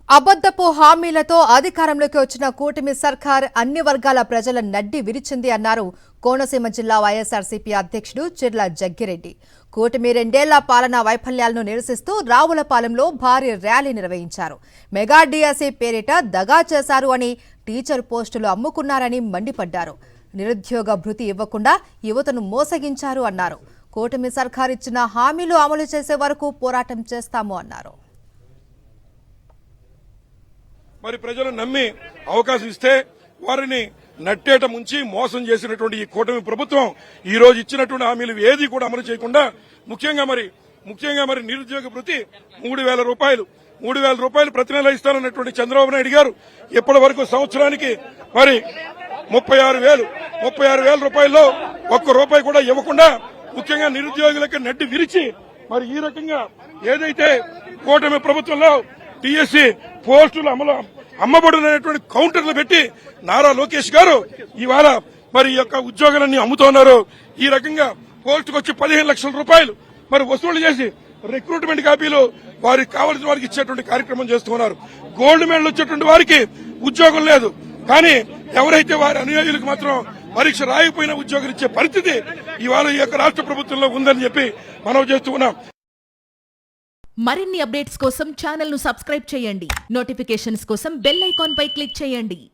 అబద్ధపు హామీలతో అధికారంలోకి వచ్చిన కూటమి సర్కార్ అన్ని వర్గాల ప్రజల నడ్డి విరిచింది అన్నారు కోనసీమ జిల్లా వైఎస్ఆర్సీపీ అధ్యక్షుడు చిర్ల జగ్గిరెడ్డి. కూటమి రెండేళ్ల పాలనా వైఫల్యాలను నిరసిస్తూ రావులపాలెంలో భారీ ర్యాలీ నిర్వహించారు. మెగా డిఎస్సీ పేరిట దగా చేశారు అని, టీచర్ పోస్టులు అమ్ముకున్నారని మండిపడ్డారు. నిరుద్యోగ భృతి ఇవ్వకుండా యువతను మోసగించారు అన్నారు. కూటమి సర్కార్ ఇచ్చిన హామీలు అమలు చేసే వరకు పోరాటం చేస్తాము అన్నారు. మరి ప్రజలు నమ్మి అవకాశం ఇస్తే వారిని నట్టేట ముంచి మోసం చేసినటువంటి ఈ కూటమి ప్రభుత్వం ఈ రోజు ఇచ్చినటువంటి హామీలు ఏది కూడా అమలు చేయకుండా ముఖ్యంగా మరి నిరుద్యోగ భృతి 3,000 రూపాయలు ప్రతి నెల ఇస్తారన్నటువంటి చంద్రబాబు నాయుడు గారు ఇప్పటి వరకు సంవత్సరానికి మరి 36,000 రూపాయల్లో ఒక్క రూపాయి కూడా ఇవ్వకుండా ముఖ్యంగా నిరుద్యోగులకు నడ్డి విరిచి మరి ఈ రకంగా ఏదైతే కూటమి ప్రభుత్వంలో టీఎస్సీ పోస్టులు అమ్మబడినటువంటి కౌంటర్లు పెట్టి నారా లోకేష్ గారు ఇవాళ మరి ఈ యొక్క ఉద్యోగాలన్నీ అమ్ముతున్నారు. ఈ రకంగా పోస్టుకు వచ్చి 15 లక్షల రూపాయలు మరి వసూలు చేసి రిక్రూట్మెంట్ కాపీలు వారికి కావాల్సిన వారికి ఇచ్చేటువంటి కార్యక్రమం చేస్తున్నారు. గోల్డ్ మెడల్ వచ్చేటువంటి వారికి ఉద్యోగం లేదు, కానీ ఎవరైతే వారి అనుయాయులకు మాత్రం పరీక్ష రాయకపోయినా ఉద్యోగం ఇచ్చే పరిస్థితి ఇవాళ ఈ యొక్క రాష్ట్ర ప్రభుత్వంలో ఉందని చెప్పి మనం చేస్తూ ఉన్నాం. మరిన్ని అప్డేట్స్ కోసం ఛానల్ ను సబ్స్క్రైబ్ చేయండి. నోటిఫికేషన్స్ కోసం బెల్ ఐకాన్ పై క్లిక్ చేయండి.